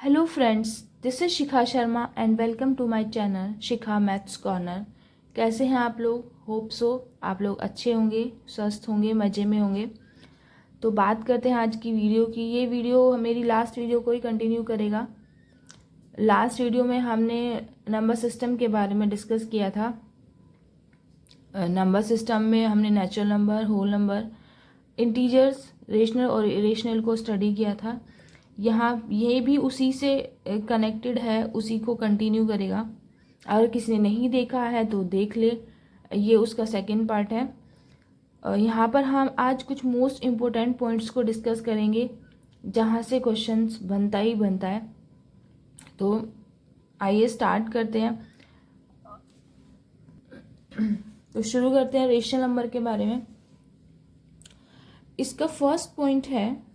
Hello friends, this is Shikha Sharma and welcome to my channel Shikha maths corner. कैसे हैं आप लोग? होप सो आप लोग अच्छे होंगे, स्वस्थ होंगे, मज़े में होंगे। तो बात करते हैं आज की वीडियो की। ये वीडियो मेरी लास्ट वीडियो को ही कंटिन्यू करेगा। लास्ट वीडियो में हमने नंबर सिस्टम के बारे में डिस्कस किया था। नंबर सिस्टम में हमने natural number, whole number, integers, rational और इरेशनल को स्टडी किया था। यहाँ ये भी उसी से कनेक्टेड है, उसी को कंटिन्यू करेगा। अगर किसी ने नहीं देखा है तो देख ले, ये उसका सेकंड पार्ट है। यहाँ पर हम आज कुछ मोस्ट इम्पोर्टेंट पॉइंट्स को डिस्कस करेंगे जहाँ से क्वेश्चंस बनता ही बनता है। तो आइए स्टार्ट करते हैं। तो शुरू करते हैं रेशनल नंबर के बारे में। इसका फर्स्ट पॉइंट है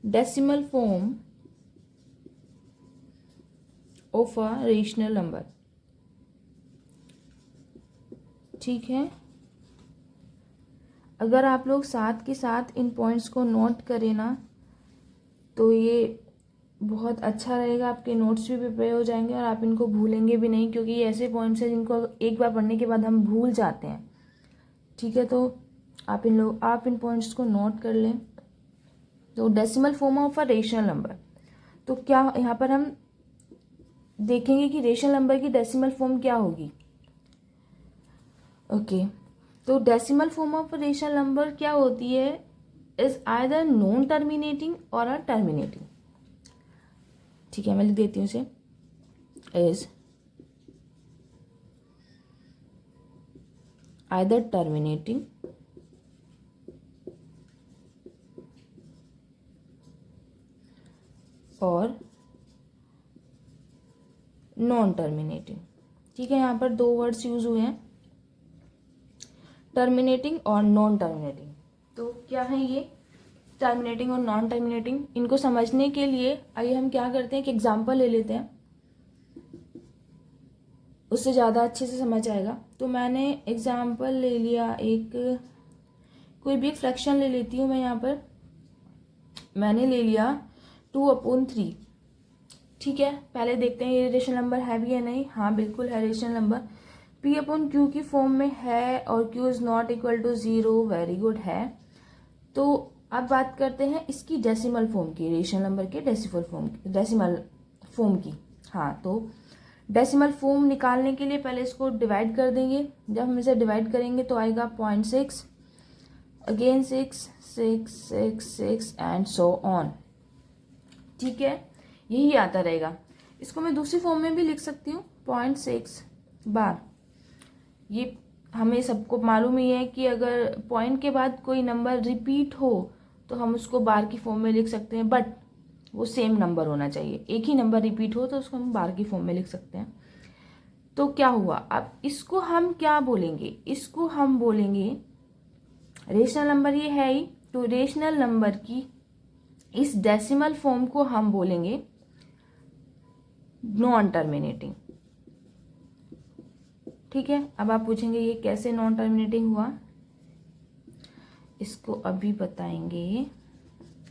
decimal form of a rational number. ठीक है, अगर आप लोग साथ के साथ इन पॉइंट्स को नोट करें ना तो ये बहुत अच्छा रहेगा। आपके नोट्स भी प्रिपेयर हो जाएंगे और आप इनको भूलेंगे भी नहीं, क्योंकि ये ऐसे पॉइंट्स हैं जिनको एक बार पढ़ने के बाद हम भूल जाते हैं। ठीक है, तो आप इन पॉइंट्स को नोट कर लें। तो decimal form of a rational number, तो क्या यहाँ पर हम देखेंगे कि रेशनल नंबर की डेसिमल फॉर्म क्या होगी। ओके, तो decimal form of rational number क्या होती है? इज आइदर नॉन टर्मिनेटिंग और अ टर्मिनेटिंग। ठीक है, मैं लिख देती हूँ इसे। इज आइदर टर्मिनेटिंग और नॉन टर्मिनेटिंग। ठीक है, यहाँ पर दो वर्ड्स यूज हुए हैं, टर्मिनेटिंग और नॉन टर्मिनेटिंग। तो क्या है ये टर्मिनेटिंग और नॉन टर्मिनेटिंग? इनको समझने के लिए आइए हम क्या करते हैं, एक एग्जांपल ले लेते हैं, उससे ज़्यादा अच्छे से समझ आएगा। तो मैंने एग्जांपल ले लिया, कोई भी एक फ्रैक्शन ले लेती हूँ मैं। यहाँ पर मैंने ले लिया 2/3। ठीक है, पहले देखते हैं ये रेशनल नंबर है भी या नहीं। हाँ बिल्कुल है रेशनल नंबर। P/Q की फॉर्म में है और Q is not equal to 0। Very good है। तो अब बात करते हैं इसकी डेसिमल फॉर्म की, रेशनल नंबर के डेसिमल फॉर्म की। हाँ, तो डेसिमल फॉर्म निकालने के लिए पहले इसको डिवाइड कर देंगे। जब हम इसे डिवाइड करेंगे तो आएगा 0.6, अगेन 6, 6, 6, 6 एंड सो ऑन। ठीक है, यही आता रहेगा। इसको मैं दूसरी फॉर्म में भी लिख सकती हूँ, 0.6 बार। ये हमें सबको मालूम ही है कि अगर पॉइंट के बाद कोई नंबर रिपीट हो तो हम उसको बार की फॉर्म में लिख सकते हैं, बट वो सेम नंबर होना चाहिए। एक ही नंबर रिपीट हो तो उसको हम बार की फॉर्म में लिख सकते हैं। तो क्या हुआ, अब इसको हम क्या बोलेंगे? इसको हम बोलेंगे, रेशनल नंबर ये है ही, तो रेशनल नंबर की इस डेसिमल फॉर्म को हम बोलेंगे नॉन टर्मिनेटिंग। ठीक है, अब आप पूछेंगे ये कैसे नॉन टर्मिनेटिंग हुआ, इसको अभी बताएंगे।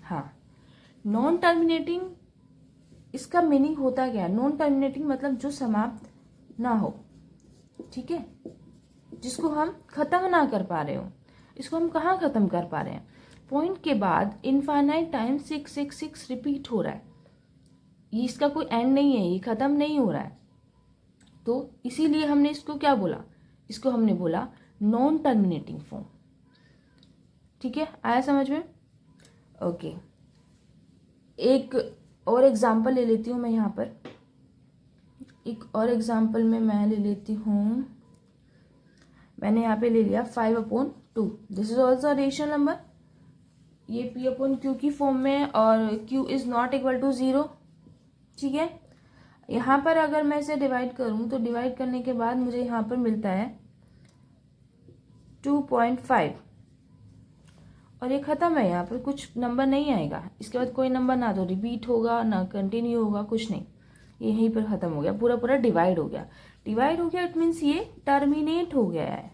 हाँ, नॉन टर्मिनेटिंग इसका मीनिंग होता क्या है? नॉन टर्मिनेटिंग मतलब जो समाप्त ना हो। ठीक है, जिसको हम खत्म ना कर पा रहे हो। इसको हम कहाँ खत्म कर पा रहे हैं? पॉइंट के बाद इनफाइनाइट टाइम 666 रिपीट हो रहा है। ये इसका कोई एंड नहीं है, ये खत्म नहीं हो रहा है। तो इसीलिए हमने इसको क्या बोला? इसको हमने बोला नॉन टर्मिनेटिंग फॉर्म। ठीक है, आया समझ में? ओके, एक और एग्जांपल ले लेती हूँ मैं। यहाँ पर एक और एग्जांपल में मैं ले लेती हूँ। मैंने यहाँ पे ले लिया 5/2। This is also rational number. ये P/Q की फॉर्म में और Q is not equal to 0। ठीक है, यहाँ पर अगर मैं इसे डिवाइड करूँ तो डिवाइड करने के बाद मुझे यहाँ पर मिलता है 2.5 और ये खत्म है। यहाँ पर कुछ नंबर नहीं आएगा, इसके बाद कोई नंबर ना तो रिपीट होगा ना कंटिन्यू होगा, कुछ नहीं। ये यहीं पर खत्म हो गया, पूरा पूरा डिवाइड हो गया। डिवाइड हो गया इट मीन्स ये टर्मिनेट हो गया है।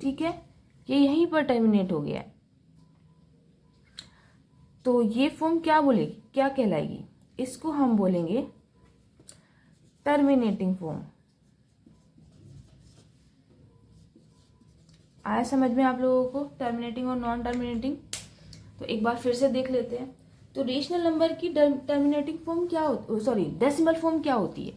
ठीक है, ये यहीं पर टर्मिनेट हो गया है। तो ये फॉर्म क्या बोलेगी, क्या कहलाएगी, इसको हम बोलेंगे टर्मिनेटिंग फॉर्म। आया समझ में आप लोगों को टर्मिनेटिंग और नॉन टर्मिनेटिंग? तो एक बार फिर से देख लेते हैं। तो रेशनल नंबर की टर्मिनेटिंग फॉर्म क्या होती, सॉरी डेसिमल फॉर्म क्या होती है?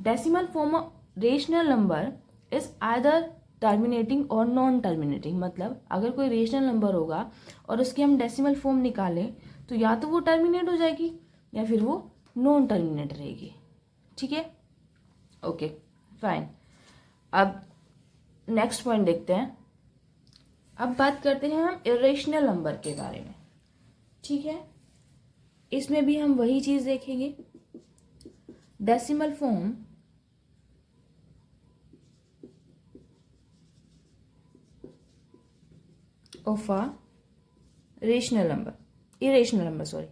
Decimal form rational number is either terminating और नॉन टर्मिनेटिंग। मतलब अगर कोई रेशनल नंबर होगा और उसकी हम डेसिमल फॉर्म निकालें तो या तो वो टर्मिनेट हो जाएगी या फिर वो नॉन टर्मिनेट रहेगी। ठीक है, ओके फाइन। अब नेक्स्ट पॉइंट देखते हैं। अब बात करते हैं हम इरेशनल नंबर के बारे में। ठीक है, इसमें भी हम वही चीज देखेंगे। Decimal form of a rational number, irrational number sorry,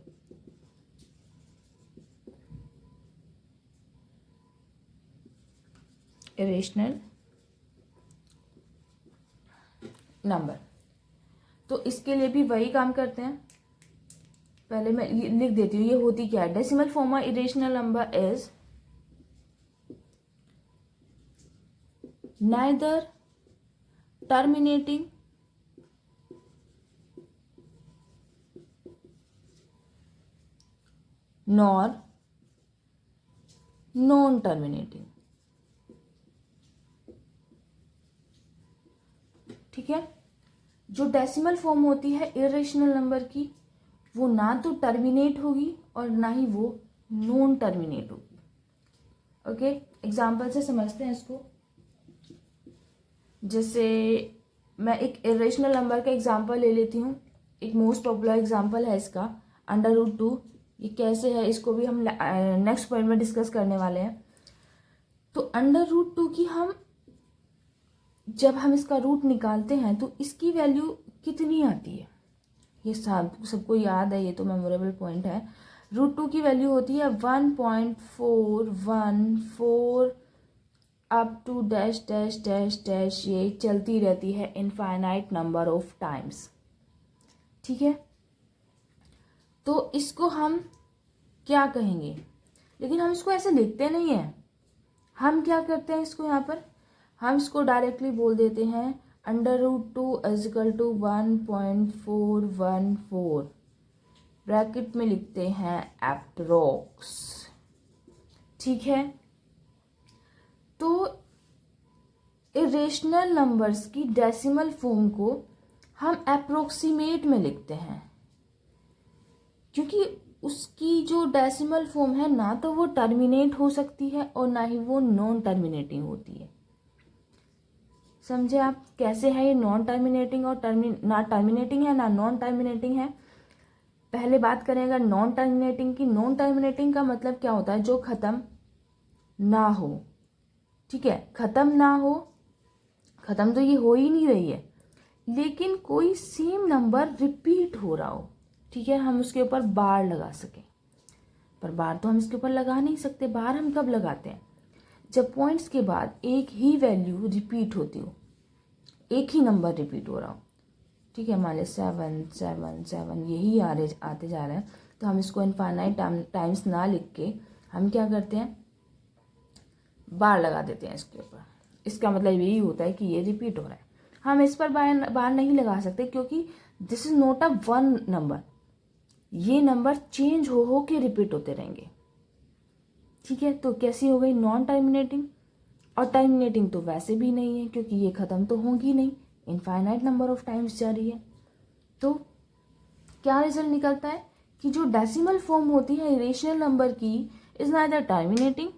irrational number. तो इसके लिए भी वही काम करते हैं। पहले मैं लिख देती हूँ ये होती क्या है। Decimal form of irrational number is neither terminating nor non terminating. ठीक है, जो डेसिमल फॉर्म होती है इरेशनल नंबर की वो ना तो टर्मिनेट होगी और ना ही वो नॉन टर्मिनेट होगी। ओके, एग्जाम्पल से समझते हैं इसको। जैसे मैं एक इरेशनल नंबर का एग्जाम्पल ले लेती हूँ। एक मोस्ट पॉपुलर एग्जाम्पल है इसका √2। ये कैसे है इसको भी हम नेक्स्ट पॉइंट में डिस्कस करने वाले हैं। तो √2 की हम जब हम इसका रूट निकालते हैं तो इसकी वैल्यू कितनी आती है, ये सबको याद है, ये तो मेमोरेबल पॉइंट है। √2 की वैल्यू होती है 1.414 up to dash dash dash dash, ये चलती रहती है इनफाइनाइट नंबर ऑफ टाइम्स। ठीक है, तो इसको हम क्या कहेंगे, लेकिन हम इसको ऐसे लिखते नहीं है। हम क्या करते हैं इसको, यहाँ पर हम इसको डायरेक्टली बोल देते हैं √2 = 1.414, ब्रैकेट में लिखते हैं एप्रोक्स। ठीक है, तो इरेशनल नंबर्स की डेसिमल फॉर्म को हम अप्रोक्सीमेट में लिखते हैं, क्योंकि उसकी जो डेसिमल फॉर्म है ना तो वो टर्मिनेट हो सकती है और ना ही वो नॉन टर्मिनेटिंग होती है। समझे आप कैसे है ये नॉन टर्मिनेटिंग और ना टर्मिनेटिंग है ना नॉन टर्मिनेटिंग है। पहले बात करें अगर नॉन टर्मिनेटिंग की। नॉन टर्मिनेटिंग का मतलब क्या होता है, जो खत्म ना हो। ठीक है, खत्म ना हो, खत्म तो ये हो ही नहीं रही है, लेकिन कोई सेम नंबर रिपीट हो रहा हो। ठीक है, हम उसके ऊपर बार लगा सकें, पर बार तो हम इसके ऊपर लगा नहीं सकते। बार हम कब लगाते हैं, जब पॉइंट्स के बाद एक ही वैल्यू रिपीट होती हो, एक ही नंबर रिपीट हो रहा हो। ठीक है, मान लीजिए 7 7 7 यही आते जा रहा है, तो हम इसको इनफाइनाइट टाइम्स ना लिख के हम क्या करते हैं, बार लगा देते हैं इसके ऊपर। इसका मतलब यही होता है कि ये रिपीट हो रहा है। हम इस पर बार नहीं लगा सकते क्योंकि this is not a one number, ये नंबर चेंज हो के रिपीट होते रहेंगे। ठीक है, तो कैसी हो गई, नॉन टर्मिनेटिंग। और टर्मिनेटिंग तो वैसे भी नहीं है क्योंकि ये खत्म तो होगी नहीं, इनफाइनाइट नंबर ऑफ टाइम्स जा रही है। तो क्या रिजल्ट निकलता है कि जो डेसिमल फॉर्म होती है इरेशनल नंबर की इज नाइदर टर्मिनेटिंग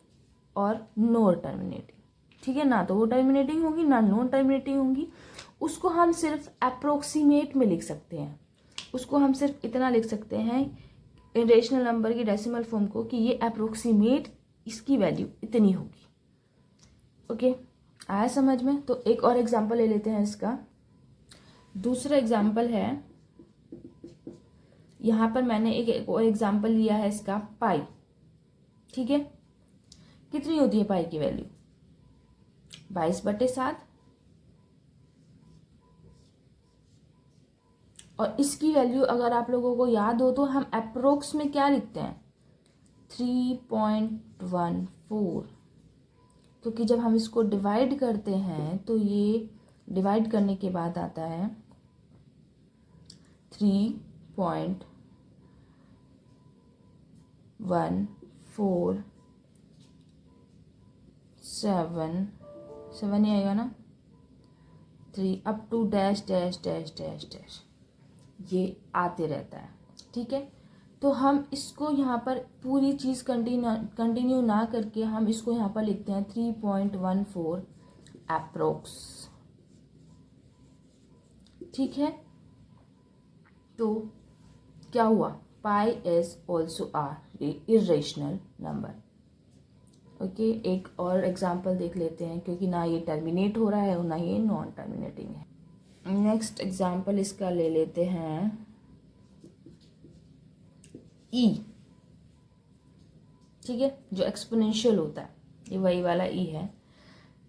और नॉन टर्मिनेटिंग। ठीक है, ना तो वो टर्मिनेटिंग होगी ना नॉन टर्मिनेटिंग होगी। उसको हम सिर्फ अप्रोक्सीमेट में लिख सकते हैं। उसको हम सिर्फ इतना लिख सकते हैं इरेशनल नंबर की डेसिमल फॉर्म को कि ये अप्रोक्सीमेट इसकी वैल्यू इतनी होगी। ओके, आया समझ में? तो एक और एग्जांपल ले लेते हैं इसका। दूसरा एग्जांपल है, यहाँ पर मैंने एक और एग्जांपल लिया है इसका, पाई। ठीक है, कितनी होती है पाई की वैल्यू, 22/7। और इसकी वैल्यू अगर आप लोगों को याद हो तो हम अप्रोक्स में क्या लिखते हैं, 3.14, क्योंकि जब हम इसको डिवाइड करते हैं तो ये डिवाइड करने के बाद आता है 3.147 ही आएगा ना, 3 up to dash dash dash dash dash, ये आते रहता है। ठीक है, तो हम इसको यहाँ पर पूरी चीज़ कंटिन्यू ना करके हम इसको यहाँ पर लिखते हैं 3.14 अप्रोक्स। ठीक है, तो क्या हुआ, pi is also are irrational number. Okay, एक और एग्जांपल देख लेते हैं, क्योंकि ना ये टर्मिनेट हो रहा है और ना ये नॉन टर्मिनेटिंग है। नेक्स्ट एग्जांपल इसका ले लेते हैं ई। ठीक है, जो एक्सपोनेंशियल होता है ये वही वाला ई है,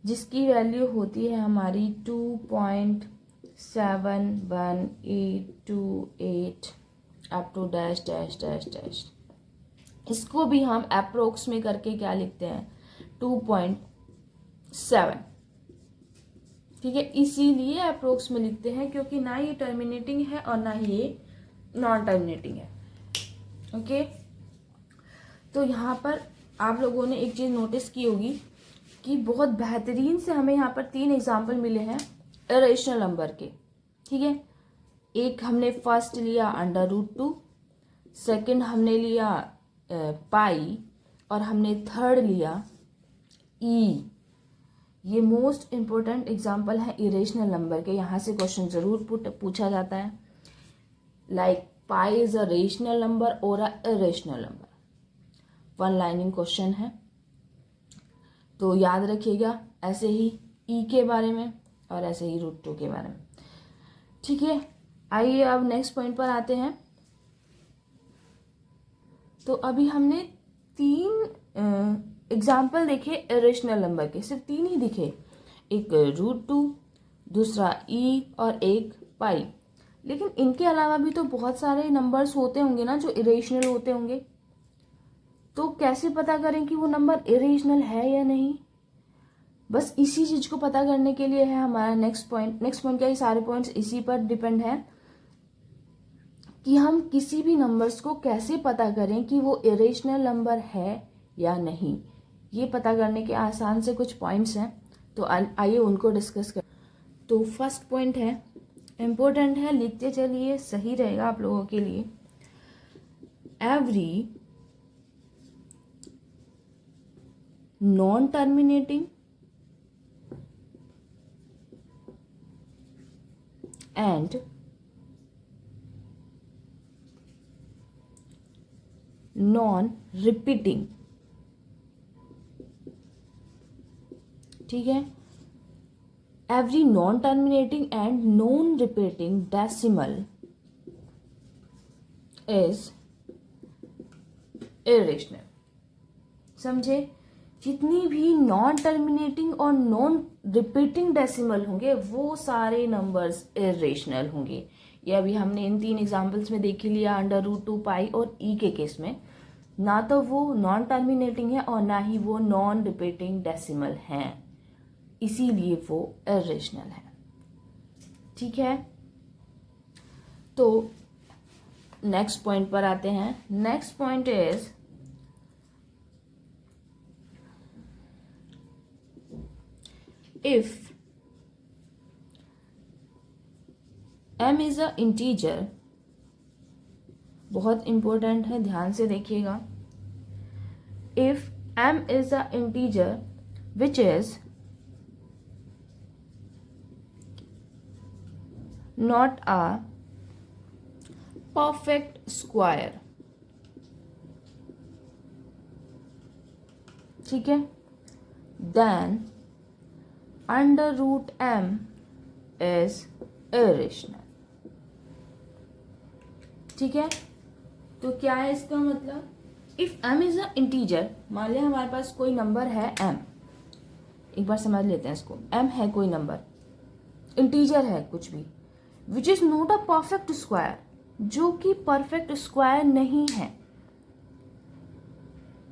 जिसकी वैल्यू होती है हमारी 2.71828 up to dash dash dash dash. इसको भी हम अप्रोक्स में करके क्या लिखते हैं, 2.7। ठीक है, इसीलिए अप्रोक्स में लिखते हैं क्योंकि ना ये टर्मिनेटिंग है और ना ये नॉन टर्मिनेटिंग है। ओके, तो यहाँ पर आप लोगों ने एक चीज़ नोटिस की होगी कि बहुत बेहतरीन से हमें यहाँ पर 3 एग्जाम्पल मिले हैं इरेशनल नंबर के। ठीक है, एक हमने फर्स्ट लिया √2, सेकंड हमने लिया पाई, और हमने थर्ड लिया ई। ये मोस्ट इम्पोर्टेंट एग्जाम्पल है इरेशनल नंबर के, यहाँ से क्वेश्चन ज़रूर पूछा जाता है, like pi is a rational number और a irrational number. 1 lining question है, तो याद रखिएगा, ऐसे ही ई के बारे में और ऐसे ही √2 के बारे में। ठीक है, आइए अब नेक्स्ट पॉइंट पर आते हैं। तो अभी हमने 3 एग्जाम्पल देखे इरेशनल नंबर के, सिर्फ 3 ही दिखे, एक √2, दूसरा ई और एक पाई। लेकिन इनके अलावा भी तो बहुत सारे नंबर्स होते होंगे ना जो इरेशनल होते होंगे, तो कैसे पता करें कि वो नंबर इरेशनल है या नहीं। बस इसी चीज़ को पता करने के लिए है हमारा नेक्स्ट पॉइंट। नेक्स्ट पॉइंट क्या, ये सारे पॉइंट्स इसी पर डिपेंड है कि हम किसी भी नंबर्स को कैसे पता करें कि वो इरेशनल नंबर है या नहीं। ये पता करने के आसान से कुछ पॉइंट्स हैं, तो आइए उनको डिस्कस करें। तो फर्स्ट पॉइंट है, इम्पोर्टेंट है, लिखते चलिए, सही रहेगा आप लोगों के लिए। Every non terminating and non repeating, ठीक है, every non-terminating and non-repeating decimal is irrational। समझे, जितनी भी नॉन टर्मिनेटिंग और नॉन रिपीटिंग डेसिमल होंगे वो सारे नंबर्स इरेशनल होंगे। ये अभी हमने इन 3 एग्जांपल्स में देख ही लिया, √2, पाई और ई के केस में ना तो वो नॉन टर्मिनेटिंग है और ना ही वो नॉन रिपीटिंग डेसिमल हैं, इसीलिए वो इरेशनल है। ठीक है, तो नेक्स्ट पॉइंट पर आते हैं। Next point is if m is a integer, बहुत इंपॉर्टेंट है, ध्यान से देखिएगा। If m is a integer which is not a perfect square, ठीक है, then √m is irrational। ठीक है, तो क्या है इसका मतलब, if m is a integer, मान लिया हमारे पास कोई नंबर है m, एक बार समझ लेते हैं इसको, m है कोई नंबर, इंटीजर है कुछ भी, विच is not a perfect square, जो कि परफेक्ट स्क्वायर नहीं है,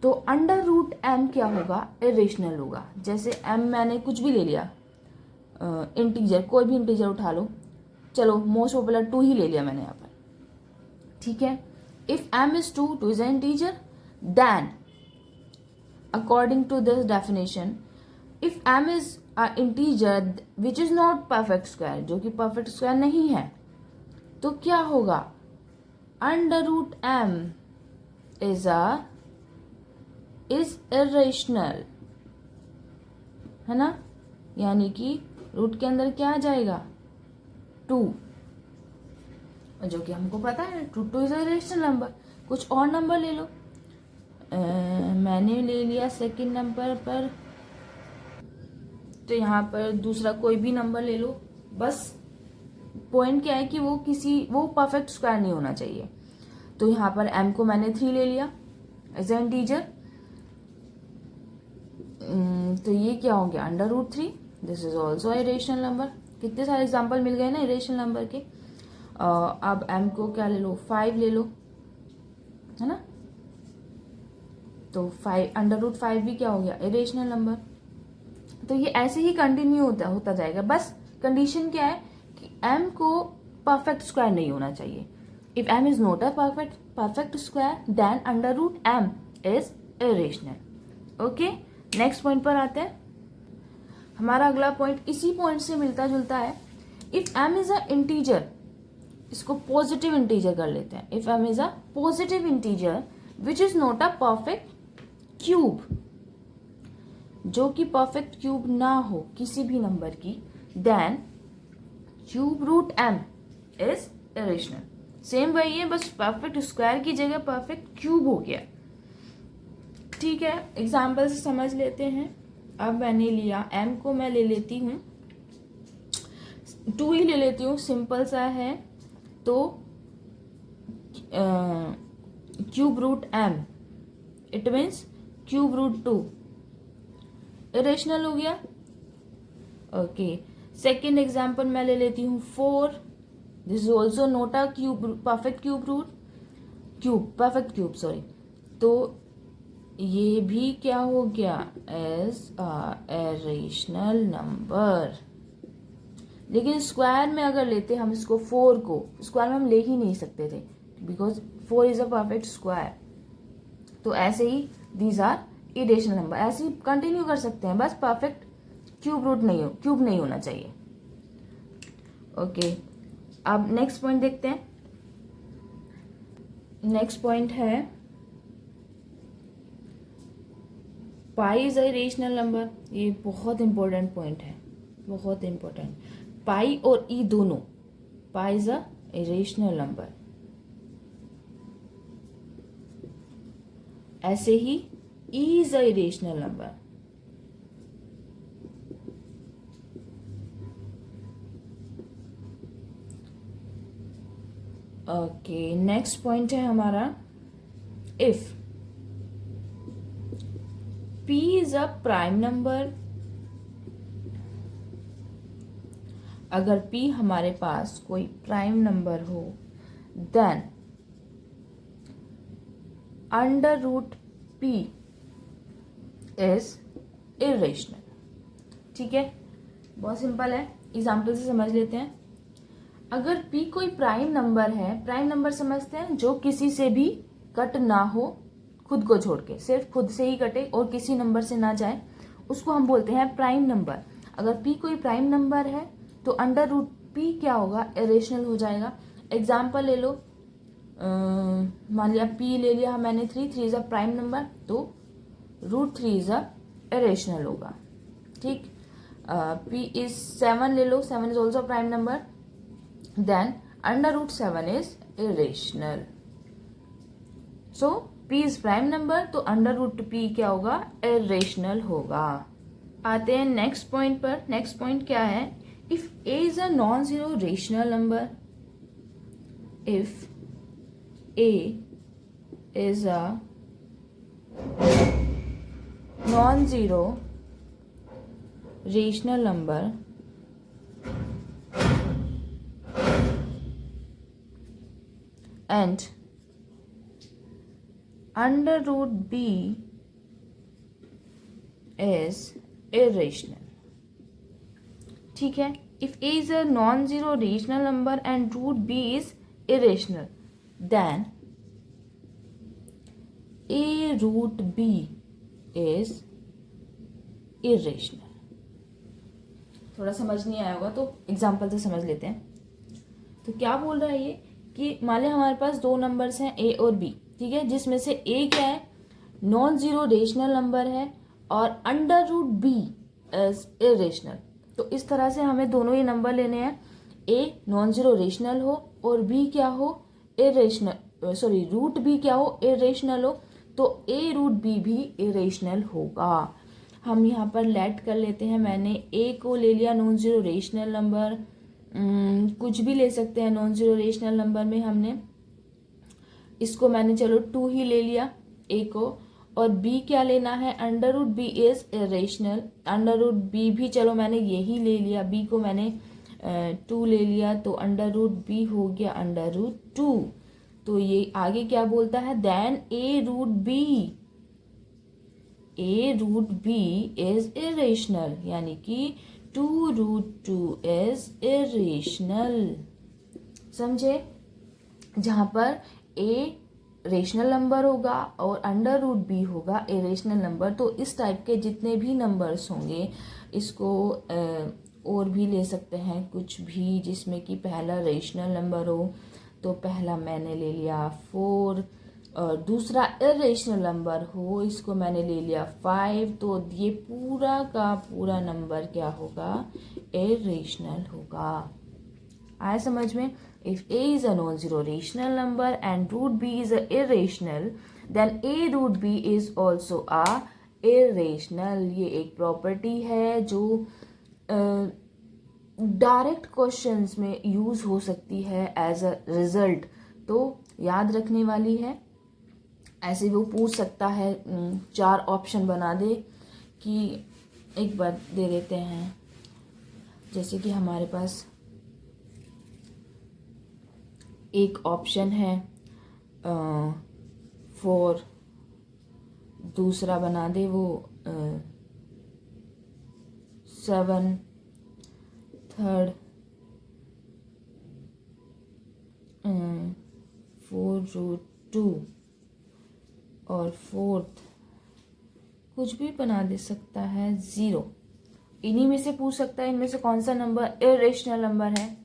तो अंडर रूट एम क्या होगा, इरेशनल होगा। जैसे एम मैंने कुछ भी ले लिया, इंटीजर, कोई भी इंटीजर उठा लो, चलो मोस्ट पॉपुलर 2 ही ले लिया मैंने यहाँ पर, ठीक है। If m is 2, 2 is an integer, then according to this definition, if m is a integer which is not perfect square, जो कि परफेक्ट स्क्वायर नहीं है, तो क्या होगा, under root m is irrational, है ना। यानी कि रूट के अंदर क्या आ जाएगा, 2, जो कि हमको पता है 2 इज इरेशनल नंबर। कुछ और नंबर ले लो, मैंने ले लिया सेकंड नंबर पर, तो यहाँ पर दूसरा कोई भी नंबर ले लो, बस पॉइंट क्या है कि वो परफेक्ट स्क्वायर नहीं होना चाहिए। तो यहाँ पर m को मैंने 3 ले लिया एज एन इंटीजर, तो ये क्या हो गया, under root 3, this is also irrational number. कितने सारे एग्जाम्पल मिल गए ना इरेशनल नंबर के। अब m को क्या ले लो, 5 ले लो, है ना। तो 5 अंडर रूट 5 भी क्या हो गया, इरेशनल नंबर। तो ये ऐसे ही कंटिन्यू होता जाएगा। बस कंडीशन क्या है कि m को परफेक्ट स्क्वायर नहीं होना चाहिए। If m is not a perfect square, then under root m is irrational. Okay, next point पर आते हैं। हमारा अगला पॉइंट इसी पॉइंट से मिलता जुलता है। If m is a integer, इसको पॉजिटिव इंटीजर कर लेते हैं। If m is a positive integer which is not a perfect cube, जो कि परफेक्ट क्यूब ना हो किसी भी नंबर की, then cube root m is irrational. Same वही है, बस परफेक्ट स्क्वायर की जगह परफेक्ट क्यूब हो गया। ठीक है, एग्जाम्पल से समझ लेते हैं। अब मैंने लिया m को, मैं ले लेती हूँ 2 ही ले लेती हूँ, सिंपल सा है। तो cube root m, it means cube root 2 irrational हो गया। ओके, सेकेंड एग्जाम्पल मैं ले लेती हूँ 4, this is also not a perfect cube, sorry. तो ये भी क्या हो गया, एज अ इरेशनल नंबर। लेकिन स्क्वायर में अगर लेते हम इसको 4 को, स्क्वायर में हम ले ही नहीं सकते थे, because 4 is a perfect square. तो ऐसे ही दीज आर इरेशनल नंबर, ऐसे ही कंटिन्यू कर सकते हैं, बस परफेक्ट क्यूब नहीं होना चाहिए। ओके, अब नेक्स्ट पॉइंट देखते हैं। नेक्स्ट पॉइंट है पाई इज अ इरेशनल नंबर। ये बहुत इंपॉर्टेंट पॉइंट है, बहुत इंपॉर्टेंट। पाई और ई दोनों, pi is a irrational number. ऐसे ही e is a irrational number. Okay, next point है हमारा, if p is a prime number. अगर p हमारे पास कोई प्राइम नंबर हो, then under root p is irrational. ठीक है, बहुत सिंपल है, एग्जाम्पल से समझ लेते हैं। अगर p कोई प्राइम नंबर है, प्राइम नंबर समझते हैं जो किसी से भी कट ना हो, खुद को छोड़ के, सिर्फ खुद से ही कटे और किसी नंबर से ना जाए, उसको हम बोलते हैं प्राइम नंबर। अगर p कोई प्राइम नंबर है तो अंडर रूट p क्या होगा, इरेशनल हो जाएगा। एग्जाम्पल ले लो, मान लिया p ले लिया मैंने 3 इज अ प्राइम नंबर, तो रूट 3 इज अ इरेशनल होगा। ठीक, p इज 7 ले लो, 7 is also prime number, then under root 7 is irrational. So p is prime number, तो अंडर रूट p क्या होगा, इरेशनल होगा। आते हैं नेक्स्ट पॉइंट पर। नेक्स्ट पॉइंट क्या है, if a is a non zero rational number, if a is a non zero rational number, and under root b is irrational. ठीक है, if a is a non-zero rational number and root b is irrational, then a root b is irrational. थोड़ा समझ नहीं आया होगा तो example से समझ लेते हैं. तो क्या बोल रहा है ये कि मान लिया हमारे पास दो नंबर्स हैं ए और बी, ठीक है, जिसमें से ए क्या है, नॉन जीरो रेशनल नंबर है और under root b is irrational. तो इस तरह से हमें दोनों ही नंबर लेने हैं, ए नॉन जीरो रेशनल हो और बी क्या हो, इरेशनल, सॉरी रूट बी क्या हो, इरेशनल हो. तो ए रूट बी भी इरेशनल होगा. हम यहाँ पर लेट कर लेते हैं. मैंने ए को ले लिया नॉन जीरो रेशनल नंबर, कुछ भी ले सकते हैं नॉन जीरो रेशनल नंबर में. हमने इसको मैंने चलो 2 ही ले लिया ए को, और बी क्या लेना है, under root b is irrational. Under root b भी चलो मैंने यही ले लिया, बी को मैंने 2 ले लिया, तो अंडर रूट बी हो गया अंडर रूट 2. तो ये आगे क्या बोलता है, then a root b is irrational, यानी कि 2 रूट 2 इज इरेशनल. समझे, जहां पर ए रेशनल नंबर होगा और अंडर रूट बी होगा इरेशनल नंबर. तो इस टाइप के जितने भी नंबर्स होंगे, इसको और भी ले सकते हैं कुछ भी, जिसमें कि पहला रेशनल नंबर हो. तो पहला मैंने ले लिया 4 और दूसरा इरेशनल नंबर हो, इसको मैंने ले लिया 5. तो ये पूरा का पूरा नंबर क्या होगा, इरेशनल होगा. आया समझ में. If a is a non-zero rational number and root b is a irrational, then a root b is also a irrational. ये एक प्रॉपर्टी है जो डायरेक्ट क्वेश्चंस में यूज हो सकती है एज अ रिजल्ट. तो याद रखने वाली है. ऐसे वो पूछ सकता है, 4 ऑप्शन बना दे कि एक बार दे देते हैं. जैसे कि हमारे पास एक ऑप्शन है 4, दूसरा बना दे वो 7, थर्ड 4 रूट 2 और फोर्थ कुछ भी बना दे सकता है 0. इन्हीं में से पूछ सकता है इनमें से कौन सा नंबर इरेशनल नंबर है.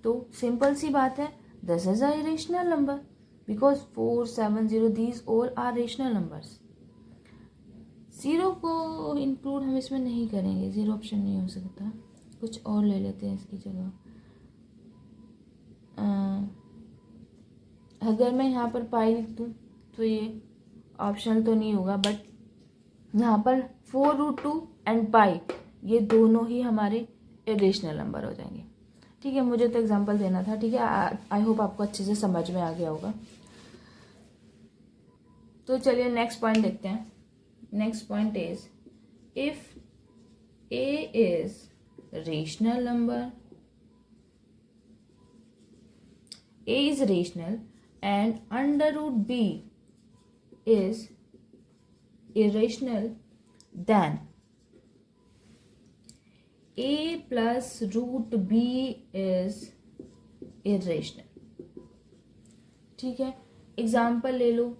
तो सिंपल सी बात है, this is a irrational number because 4, 7, 0 these all are rational numbers. 0 को इंक्लूड हम इसमें नहीं करेंगे, 0 ऑप्शन नहीं हो सकता. कुछ और ले लेते हैं इसकी जगह. अगर मैं यहाँ पर पाई लिख दूँ तो ये ऑप्शनल तो नहीं होगा, बट यहाँ पर 4 रूट 2 एंड पाई ये दोनों ही हमारे इरेशनल नंबर हो जाएंगे. ठीक है, मुझे तो एग्जांपल देना था. ठीक है, आई होप आपको अच्छे से समझ में आ गया होगा. तो चलिए नेक्स्ट पॉइंट देखते हैं. Next point is if a is rational number, a is rational and under root b is irrational, then a plus root b is irrational. ठीक है, एग्जाम्पल ले लो.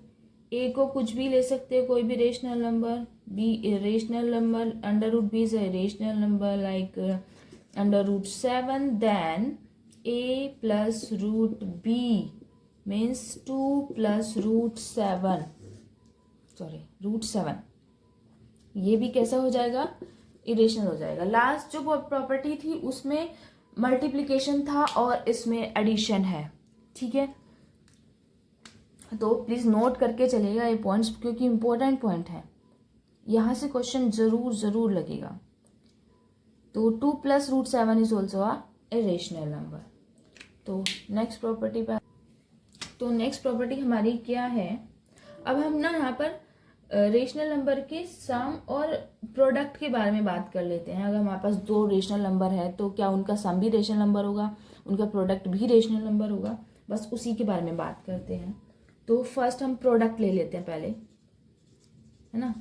a को कुछ भी ले सकते हो, कोई भी rational number. b irrational number, under root b is a irrational number like under root 7. then a plus root b means 2 plus root 7, sorry root 7. ये भी कैसा हो जाएगा, इरेशनल हो जाएगा. लास्ट जो प्रॉपर्टी थी उसमें मल्टीप्लिकेशन था और इसमें एडिशन है. ठीक है, तो प्लीज नोट करके चलेगा ये पॉइंट्स, क्योंकि इंपॉर्टेंट पॉइंट है. यहाँ से क्वेश्चन जरूर लगेगा. तो 2 plus root 7 is also a irrational number. तो नेक्स्ट प्रॉपर्टी हमारी क्या है. अब हम ना यहाँ पर रेशनल नंबर के सम और प्रोडक्ट के बारे में बात कर लेते हैं. अगर हमारे पास 2 रेशनल नंबर है तो क्या उनका सम भी रेशनल नंबर होगा, उनका प्रोडक्ट भी रेशनल नंबर होगा. बस उसी के बारे में बात करते हैं। तो फर्स्ट हम प्रोडक्ट ले लेते हैं पहले, है ना।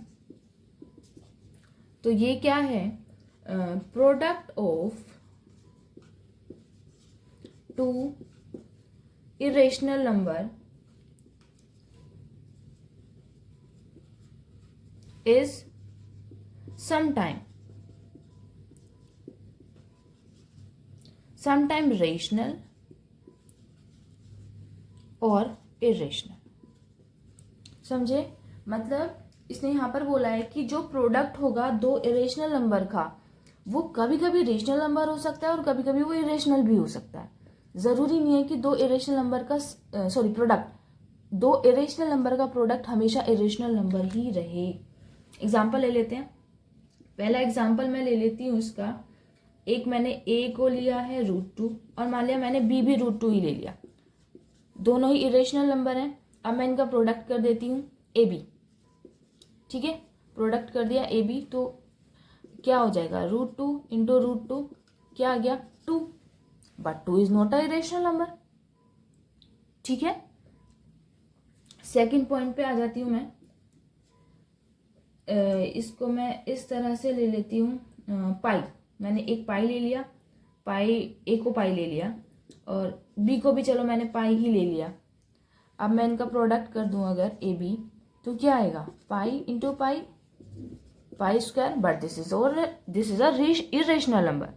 तो ये क्या है, product of two irrational number is sometime rational और irrational। समझे, मतलब इसने यहाँ पर बोला है कि जो प्रोडक्ट होगा दो इरेशनल नंबर का, वो कभी कभी रेशनल नंबर हो सकता है और कभी कभी वो इरेशनल भी हो सकता है। जरूरी नहीं है कि दो इरेशनल नंबर का प्रोडक्ट, दो इरेशनल नंबर का प्रोडक्ट हमेशा इरेशनल नंबर ही रहे। एग्जाम्पल ले लेते हैं। पहला एग्जाम्पल मैं ले लेती हूँ इसका, एक मैंने a को लिया है √2 और मान लिया मैंने b भी √2 ही ले लिया, दोनों ही इरेशनल नंबर हैं। अब मैं इनका प्रोडक्ट कर देती हूँ ab, ठीक है, प्रोडक्ट कर दिया ab, तो क्या हो जाएगा, √2 इंटू √2 क्या आ गया 2, but 2 is not a irrational number, ठीक है। सेकंड पॉइंट पे आ जाती हूँ मैं, इसको मैं इस तरह से ले लेती हूँ, पाई, मैंने एक पाई ले लिया, पाई ए को पाई ले लिया और बी को भी चलो मैंने पाई ही ले लिया। अब मैं इनका प्रोडक्ट कर दूं अगर ए बी, तो क्या आएगा, pi into pi, pi square, but this is a irrational number,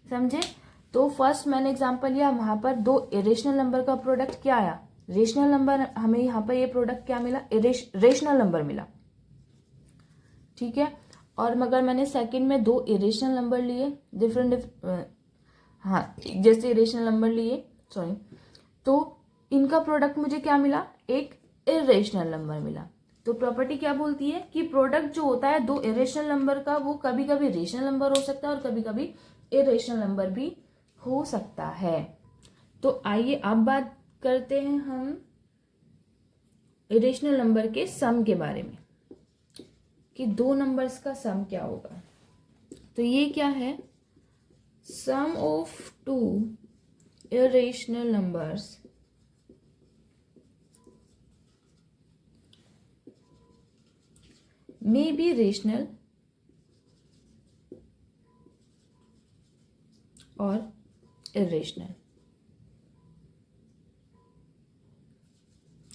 समझे। तो फर्स्ट मैंने एग्जांपल लिया, वहां पर दो इरेशनल नंबर का प्रोडक्ट क्या आया, रेशनल नंबर, हमें यहाँ पर ये प्रोडक्ट क्या मिला, रेशनल नंबर मिला, ठीक है। और मगर मैंने सेकंड में दो इरेशनल नंबर लिए, हाँ जैसे इरेशनल नंबर लिए, सॉरी, तो इनका प्रोडक्ट मुझे क्या मिला, एक इरेशनल नंबर मिला। तो प्रॉपर्टी क्या बोलती है कि प्रोडक्ट जो होता है दो इरेशनल नंबर का, वो कभी कभी रेशनल नंबर हो सकता है और कभी कभी इरेशनल नंबर भी हो सकता है। तो आइए अब बात करते हैं हम इरेशनल नंबर के सम के बारे में, कि दो नंबर्स का सम क्या होगा। तो ये क्या है, sum of two irrational numbers may be rational और irrational,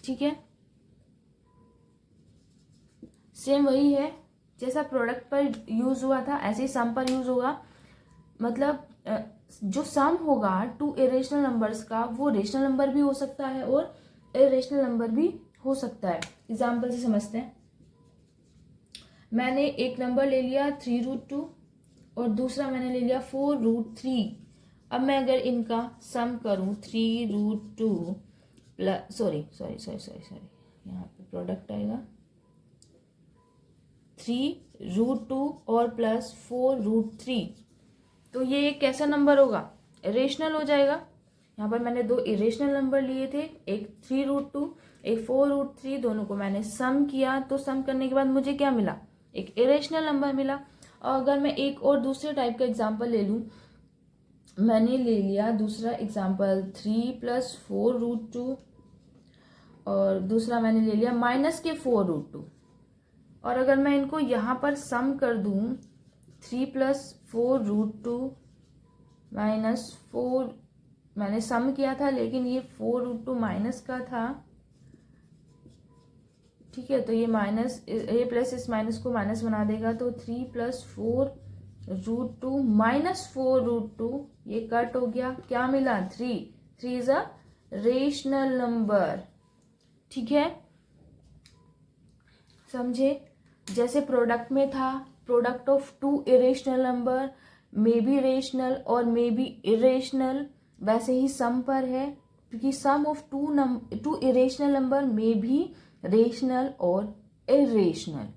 ठीक है। सेम वही है जैसा प्रोडक्ट पर यूज हुआ था, ऐसे ही सम पर यूज होगा। मतलब जो सम होगा टू इरेशनल नंबर्स का, वो रेशनल नंबर भी हो सकता है और इरेशनल नंबर भी हो सकता है। एग्जाम्पल से समझते हैं। मैंने एक नंबर ले लिया 3√2 और दूसरा मैंने ले लिया 4√3। अब मैं अगर इनका सम करूं 3√2 प्लस सॉरी यहाँ पे प्रोडक्ट आएगा 3√2 और प्लस 4√3, तो ये एक कैसा नंबर होगा, इरेशनल हो जाएगा। यहाँ पर मैंने दो इरेशनल नंबर लिए थे, एक 3√2 एक 4√3, दोनों को मैंने सम किया, तो सम करने के बाद मुझे क्या मिला, एक इरेशनल नंबर मिला। और अगर मैं एक और दूसरे टाइप का एग्जांपल ले लूँ, मैंने ले लिया दूसरा एग्जांपल 3 + 4√2 और दूसरा मैंने ले लिया -4√2, और अगर मैं इनको यहाँ पर सम कर दूँ 3 + 4√2 -4, मैंने सम किया था लेकिन ये 4√2 माइनस का था, ठीक है। तो ये माइनस, ये प्लस इस माइनस को माइनस बना देगा, तो 3 + 4√2 -4√2 ये कट हो गया, क्या मिला 3 इज अ रेशनल नंबर, ठीक है, समझे। जैसे प्रोडक्ट में था, product of two irrational number may be rational और मे बी इरेशनल, वैसे ही सम पर है, क्योंकि सम ऑफ टू इरेशनल नंबर मे भी रेशनल और इरेशनल,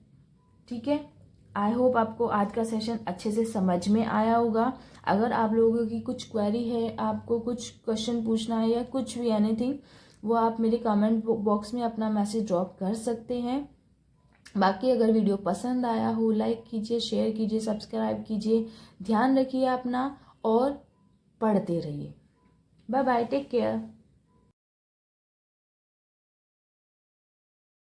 ठीक है। आई होप आपको आज का सेशन अच्छे से समझ में आया होगा। अगर आप लोगों की कुछ क्वेरी है, आपको कुछ क्वेश्चन पूछना है या कुछ भी एनीथिंग, वो आप मेरे कमेंट बॉक्स में अपना मैसेज ड्रॉप कर सकते हैं। बाकी अगर वीडियो पसंद आया हो, लाइक कीजिए, शेयर कीजिए, सब्सक्राइब कीजिए। ध्यान रखिए अपना और पढ़ते रहिए। Bye bye, take care.